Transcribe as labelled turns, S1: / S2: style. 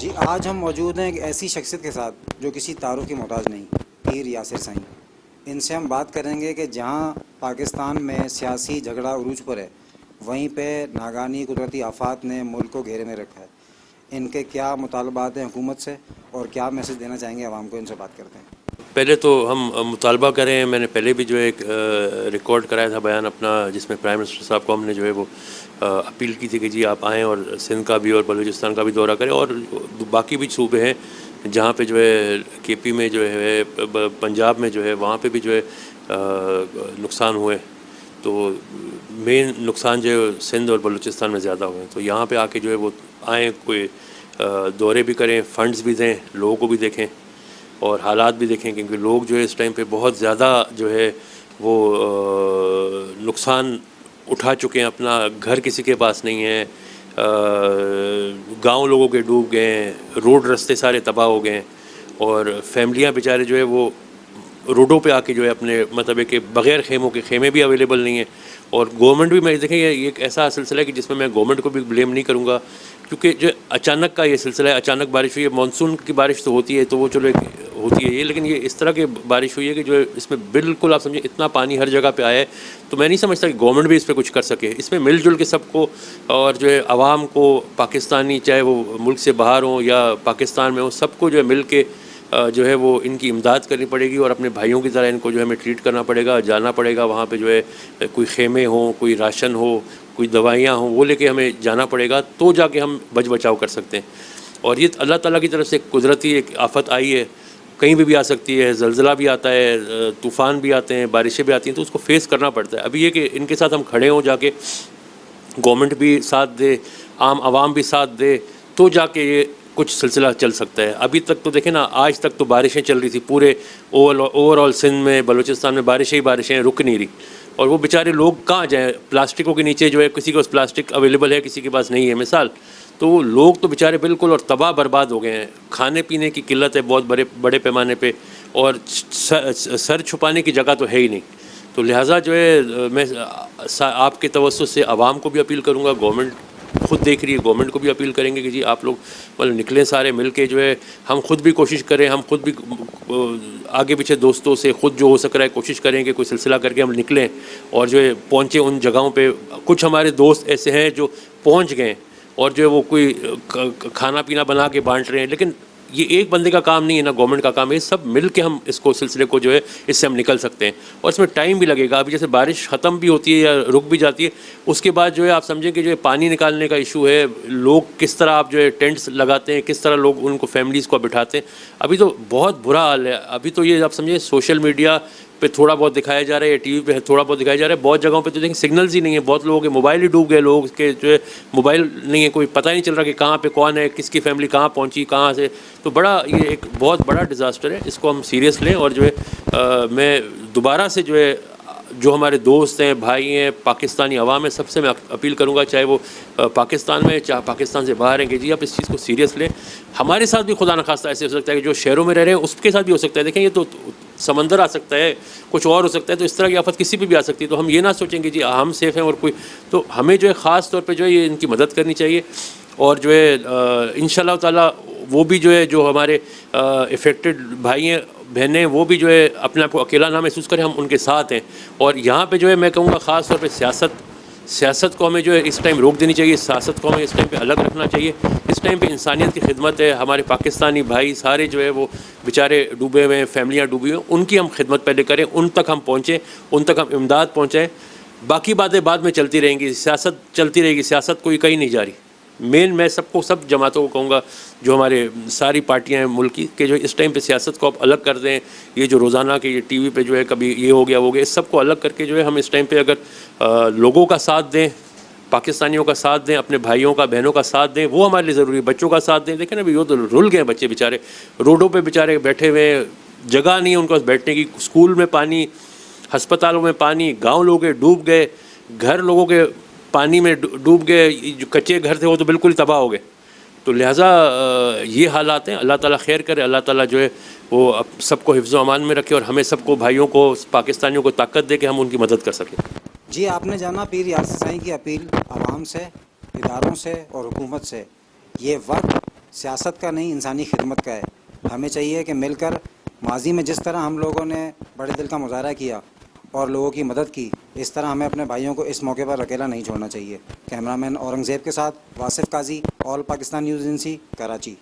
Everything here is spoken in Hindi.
S1: जी, आज हम मौजूद हैं एक ऐसी शख्सियत के साथ जो किसी तारुफ की मोहताज नहीं, पीर यासिर साईं। इनसे हम बात करेंगे कि जहां पाकिस्तान में सियासी झगड़ा उरूज पर है, वहीं पे नागानी कुदरती आफात ने मुल्क को घेरे में रखा है। इनके क्या मुतालबात हैं हुकूमत से और क्या मैसेज देना चाहेंगे आवाम को, इनसे बात करते हैं।
S2: पहले तो हम मुतालबा करें, मैंने पहले भी जो है एक रिकॉर्ड कराया था बयान अपना, जिसमें प्राइम मिनिस्टर साहब को हमने जो है वो अपील की थी कि जी आप आएँ और सिंध का भी और बलूचिस्तान का भी दौरा करें, और बाकी भी सूबे हैं जहाँ पे जो है केपी में जो है, पंजाब में जो है, वहाँ पे भी जो है नुकसान हुए। तो मेन नुकसान जो है सिंध और बलूचिस्तान में ज़्यादा हुए, तो यहाँ पे आके जो है वो आएँ, कोई दौरे भी करें, फंड्स भी दें, लोगों को भी देखें और हालात भी देखें, क्योंकि लोग जो है इस टाइम पे बहुत ज़्यादा जो है वो नुकसान उठा चुके हैं। अपना घर किसी के पास नहीं है, गांव लोगों के डूब गए हैं, रोड रास्ते सारे तबाह हो गए हैं, और फैमिलियां बेचारे जो है वो रोडों पे आके जो है अपने मतलब है कि बग़ैर खेमों के खेमे भी अवेलेबल नहीं है। और गवर्नमेंट भी, मैं देखें, ये एक ऐसा सिलसिला है कि जिसमें मैं गवर्नमेंट को भी ब्लेम नहीं करूँगा, क्योंकि जो अचानक का ये सिलसिला है, अचानक बारिश हुई है। मानसून की बारिश तो होती है, तो वो चलो होती है ये, लेकिन ये इस तरह की बारिश हुई है कि जो है इसमें बिल्कुल आप समझिए इतना पानी हर जगह पे आया है। तो मैं नहीं समझता कि गवर्नमेंट भी इस पर कुछ कर सके। इसमें मिलजुल के सबको, और जो है आवाम को, पाकिस्तानी चाहे वो मुल्क से बाहर हों या पाकिस्तान में हो, सबको जो है मिल के जो है वो इनकी इमदाद करनी पड़ेगी, और अपने भाइयों की तरह इनको जो है हमें ट्रीट करना पड़ेगा। जाना पड़ेगा वहाँ पे, जो है कोई खेमे हों, कोई राशन हो, कोई दवाइयाँ हों, वो लेके हमें जाना पड़ेगा, तो जाके हम बच बचाव कर सकते हैं। और ये अल्लाह ताला की तरफ से कुदरती एक आफत आई है, कहीं भी आ सकती है, ज़लज़ला भी आता है, तूफ़ान भी आते हैं, बारिशें भी आती हैं, तो उसको फेस करना पड़ता है। अभी ये कि इनके साथ हम खड़े हों, जाके गवर्नमेंट भी साथ दे, आम आवाम भी साथ दे, तो जाके ये कुछ सिलसिला चल सकता है। अभी तक तो देखें ना, आज तक तो बारिशें चल रही थी पूरे ओवरऑल सिंध में, बलूचिस्तान में बारिशें ही बारिशें, रुक नहीं रही। और वो बेचारे लोग कहाँ जाएँ? प्लास्टिकों के नीचे जो है, किसी के पास प्लास्टिक अवेलेबल है, किसी के पास नहीं है मिसाल, तो लोग तो बेचारे बिल्कुल और तबाह बर्बाद हो गए हैं। खाने पीने की किल्लत है बहुत बड़े पैमाने पे, और सर छुपाने की जगह तो है ही नहीं। तो लिहाजा जो है मैं आपके तवज्जुह से आवाम को भी अपील करूँगा, गवर्नमेंट खुद देख रही है, गवर्नमेंट को भी अपील करेंगे कि जी आप लोग मतलब निकलें सारे मिल के, जो है हम खुद भी कोशिश करें, हम खुद भी आगे पीछे दोस्तों से खुद जो हो सक रहा है कोशिश करें कि कोई सिलसिला करके हम निकलें, और जो है पहुँचे उन जगहों पे। कुछ हमारे दोस्त ऐसे हैं जो पहुँच गए, और जो है वो कोई खाना पीना बना के बांट रहे हैं, लेकिन ये एक बंदे का काम नहीं है ना, गवर्नमेंट का काम है। सब मिल के हम इसको सिलसिले को जो है इससे हम निकल सकते हैं, और इसमें टाइम भी लगेगा। अभी जैसे बारिश ख़त्म भी होती है या रुक भी जाती है, उसके बाद जो है आप समझें कि जो है पानी निकालने का इशू है, लोग किस तरह आप जो है टेंट्स लगाते हैं, किस तरह लोग उनको फैमिलीज़ को बिठाते हैं। अभी तो बहुत बुरा हाल है। अभी तो ये आप समझिए सोशल मीडिया पे थोड़ा बहुत दिखाया जा रहा है, या टीवी पे थोड़ा बहुत दिखाया जा रहा है, बहुत जगहों पे तो देखें सिग्नल्स ही नहीं है, बहुत लोगों के मोबाइल ही डूब गए, लोगों के जो है मोबाइल नहीं है, कोई पता ही नहीं चल रहा कि कहाँ पे कौन है, किसकी फैमिली कहाँ पहुँची, कहाँ से। तो बड़ा ये एक बहुत बड़ा डिज़ास्टर है, इसको हम सीरियस लें। और जो है मैं दोबारा से जो है जो हमारे दोस्त हैं, भाई हैं, पाकिस्तानी अवाम है, सबसे मैं अपील करूँगा, चाहे वो पाकिस्तान में चाहे पाकिस्तान से बाहर हैं, कि जी आप इस चीज़ को सीरियस लें। हमारे साथ भी खुदा न खास्ता ऐसे हो सकता है कि जो शहरों में रह रहे हैं उसके साथ भी हो सकता है। देखें, ये तो समंदर आ सकता है, कुछ और हो सकता है, तो इस तरह की आफत किसी पे भी आ सकती है। तो हम ये ना सोचेंगे जी हम सेफ़ हैं और कोई, तो हमें जो है ख़ास तौर पे जो है ये इनकी मदद करनी चाहिए। और जो है इंशाअल्लाह ताला वो भी जो है जो हमारे इफ़ेक्टेड भाई हैं, बहनें, वो भी जो है अपने आप को अकेला ना महसूस करें, हम उनके साथ हैं। और यहाँ पे जो है मैं कहूँगा ख़ास तौर पे सियासत को हमें जो है इस टाइम रोक देनी चाहिए, सियासत को हमें इस टाइम पे अलग रखना चाहिए। इस टाइम पे इंसानियत की खिदमत है। हमारे पाकिस्तानी भाई सारे जो है वो बेचारे डूबे हुए हैं, फैमिलियाँ डूबी हुई हैं, उनकी हम खिदमत पहले करें, उन तक हम पहुँचें, उन तक हम इमदाद पहुँचाएँ। बाकी बातें बाद में चलती रहेंगी, सियासत चलती रहेगी, सियासत कोई कहीं नहीं जा रही। मेन मैं सब जमातों को कहूँगा, जो हमारे सारी पार्टियां हैं मुल्क की, कि जो इस टाइम पे सियासत को आप अलग कर दें। ये जो रोज़ाना के ये टीवी पे जो है कभी ये हो गया वो गया, इस सब को अलग करके जो है हम इस टाइम पे अगर लोगों का साथ दें, पाकिस्तानियों का साथ दें, अपने भाइयों का बहनों का साथ दें, वो हमारे लिए ज़रूरी है। बच्चों का साथ दें। देखें ना, अभी वो तो रुल गए बच्चे बेचारे, रोडों पर बेचारे बैठे हुए, जगह नहीं है उनको बैठने की। स्कूल में पानी, हस्पतालों में पानी, गाँव लोगों के डूब गए, घर लोगों के पानी में डूब गए, जो कच्चे घर थे वो तो बिल्कुल ही तबाह हो गए। तो लिहाजा ये हालात हैं। अल्लाह ताला खैर करे, अल्लाह ताला जो है वो सबको हिफ्ज़ अमान में रखे, और हमें सबको भाइयों को, पाकिस्तानियों को ताकत दे कि हम उनकी मदद कर सकें।
S1: जी, आपने जाना पीर यासिर साईं की अपील आवाम से, इदारों से और हुकूमत से। ये वक्त सियासत का नहीं, इंसानी खिदमत का है। हमें चाहिए कि मिलकर माजी में जिस तरह हम लोगों ने बड़े दिल का मुजाहरा किया और लोगों की मदद की, इस तरह हमें अपने भाइयों को इस मौके पर अकेला नहीं छोड़ना चाहिए। कैमरामैन औरंगज़ेब के साथ Wasif Qazi, all Pakistan news agency, Karachi.